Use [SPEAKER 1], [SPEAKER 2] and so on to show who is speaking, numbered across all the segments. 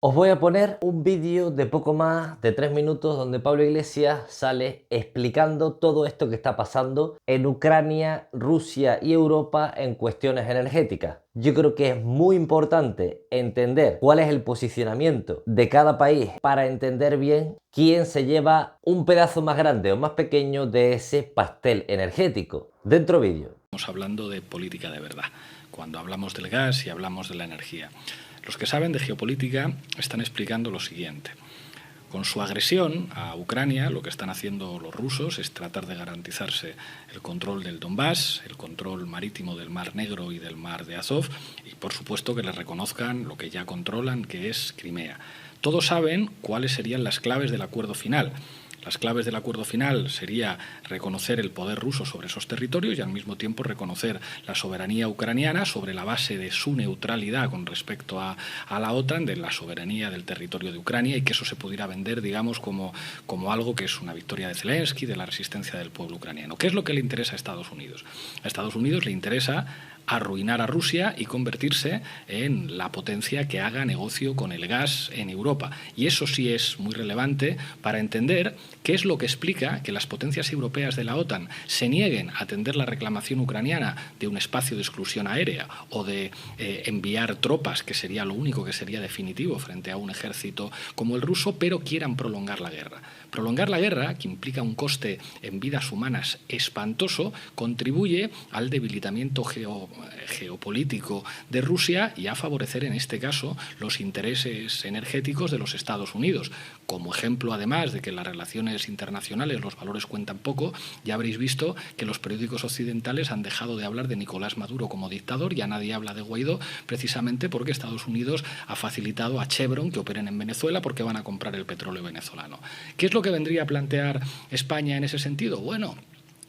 [SPEAKER 1] Os voy a poner un vídeo de poco más de 3 minutos donde Pablo Iglesias sale explicando todo esto que está pasando en Ucrania, Rusia y Europa en cuestiones energéticas. Yo creo que es muy importante entender cuál es el posicionamiento de cada país para entender bien quién se lleva un pedazo más grande o más pequeño de ese pastel energético. Dentro vídeo.
[SPEAKER 2] Estamos hablando de política de verdad, cuando hablamos del gas y hablamos de la energía. Los que saben de geopolítica están explicando lo siguiente. Con su agresión a Ucrania, lo que están haciendo los rusos es tratar de garantizarse el control del Donbass, el control marítimo del Mar Negro y del Mar de Azov, y por supuesto que les reconozcan lo que ya controlan, que es Crimea. Todos saben cuáles serían las claves del acuerdo final. Las claves del acuerdo final sería reconocer el poder ruso sobre esos territorios y al mismo tiempo reconocer la soberanía ucraniana sobre la base de su neutralidad con respecto a la OTAN, de la soberanía del territorio de Ucrania, y que eso se pudiera vender, digamos, como algo que es una victoria de Zelensky, de la resistencia del pueblo ucraniano. ¿Qué es lo que le interesa a Estados Unidos? A Estados Unidos le interesa arruinar a Rusia y convertirse en la potencia que haga negocio con el gas en Europa. Y eso sí es muy relevante para entender qué es lo que explica que las potencias europeas de la OTAN se nieguen a atender la reclamación ucraniana de un espacio de exclusión aérea o de enviar tropas, que sería lo único que sería definitivo frente a un ejército como el ruso, pero quieran prolongar la guerra. Prolongar la guerra, que implica un coste en vidas humanas espantoso, contribuye al debilitamiento geopolítico de Rusia y a favorecer en este caso los intereses energéticos de los Estados Unidos. Como ejemplo, además de que en las relaciones internacionales los valores cuentan poco, ya habréis visto que los periódicos occidentales han dejado de hablar de Nicolás Maduro como dictador, ya nadie habla de Guaidó, precisamente porque Estados Unidos ha facilitado a Chevron que operen en Venezuela porque van a comprar el petróleo venezolano. ¿Qué es lo que vendría a plantear España en ese sentido? Bueno,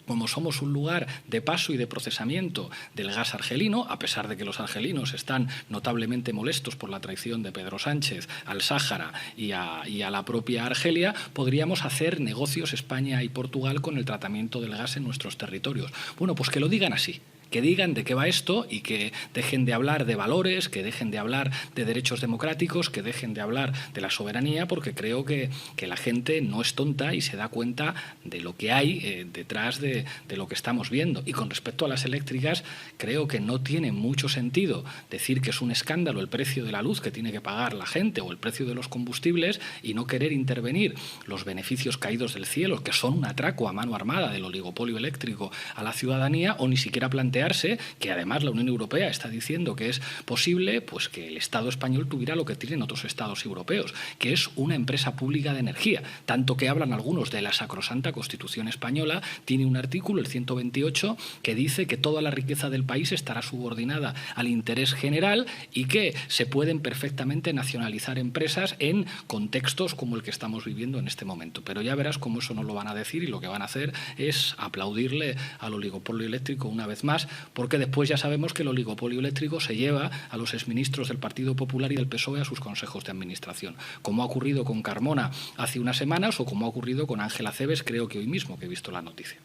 [SPEAKER 2] como somos un lugar de paso y de procesamiento del gas argelino, a pesar de que los argelinos están notablemente molestos por la traición de Pedro Sánchez al Sáhara y a la propia Argelia, podríamos hacer negocios España y Portugal con el tratamiento del gas en nuestros territorios. Bueno, pues que lo digan así. Que digan de qué va esto y que dejen de hablar de valores, que dejen de hablar de derechos democráticos, que dejen de hablar de la soberanía, porque creo que la gente no es tonta y se da cuenta de lo que hay detrás de lo que estamos viendo. Y con respecto a las eléctricas, creo que no tiene mucho sentido decir que es un escándalo el precio de la luz que tiene que pagar la gente o el precio de los combustibles y no querer intervenir los beneficios caídos del cielo, que son un atraco a mano armada del oligopolio eléctrico a la ciudadanía, o ni siquiera plantear que además la Unión Europea está diciendo que es posible pues que el Estado español tuviera lo que tienen otros estados europeos, que es una empresa pública de energía. Tanto que hablan algunos de la sacrosanta Constitución española, tiene un artículo, el 128, que dice que toda la riqueza del país estará subordinada al interés general y que se pueden perfectamente nacionalizar empresas en contextos como el que estamos viviendo en este momento. Pero ya verás cómo eso no lo van a decir y lo que van a hacer es aplaudirle al oligopolio eléctrico una vez más, porque después ya sabemos que el oligopolio eléctrico se lleva a los exministros del Partido Popular y del PSOE a sus consejos de administración, como ha ocurrido con Carmona hace unas semanas o como ha ocurrido con Ángela Cebes, creo que hoy mismo, que he visto la noticia.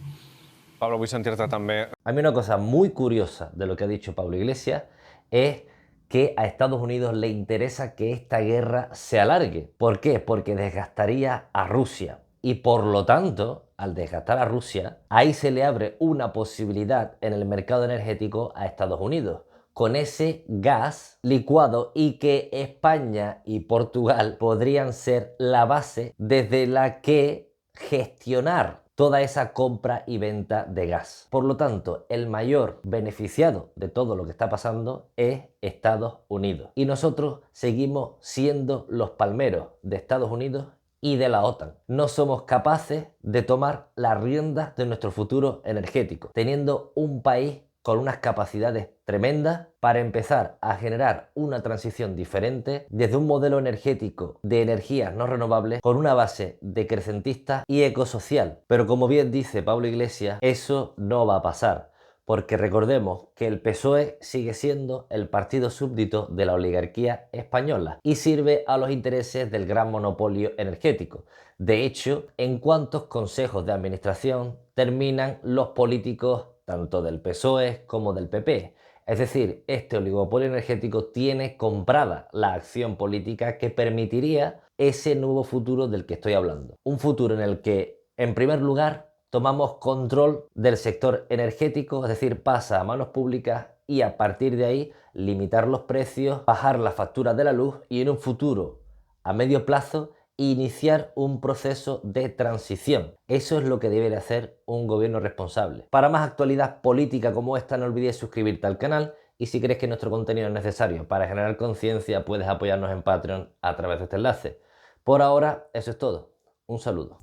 [SPEAKER 3] Pablo, vull sentir-te també.
[SPEAKER 1] A mí una cosa muy curiosa de lo que ha dicho Pablo Iglesias es que a Estados Unidos le interesa que esta guerra se alargue. ¿Por qué? Porque desgastaría a Rusia. Y por lo tanto, al desgastar a Rusia, ahí se le abre una posibilidad en el mercado energético a Estados Unidos, con ese gas licuado, y que España y Portugal podrían ser la base desde la que gestionar toda esa compra y venta de gas. Por lo tanto, el mayor beneficiado de todo lo que está pasando es Estados Unidos. Y nosotros seguimos siendo los palmeros de Estados Unidos y de la OTAN. No somos capaces de tomar las riendas de nuestro futuro energético, teniendo un país con unas capacidades tremendas para empezar a generar una transición diferente desde un modelo energético de energías no renovables con una base decrecentista y ecosocial. Pero como bien dice Pablo Iglesias, eso no va a pasar, porque recordemos que el PSOE sigue siendo el partido súbdito de la oligarquía española y sirve a los intereses del gran monopolio energético. De hecho, ¿en cuántos consejos de administración terminan los políticos tanto del PSOE como del PP? Es decir, este oligopolio energético tiene comprada la acción política que permitiría ese nuevo futuro del que estoy hablando. Un futuro en el que, en primer lugar, tomamos control del sector energético, es decir, pasa a manos públicas y a partir de ahí limitar los precios, bajar las facturas de la luz y en un futuro a medio plazo iniciar un proceso de transición. Eso es lo que debe de hacer un gobierno responsable. Para más actualidad política como esta, no olvides suscribirte al canal y si crees que nuestro contenido es necesario para generar conciencia, puedes apoyarnos en Patreon a través de este enlace. Por ahora, eso es todo. Un saludo.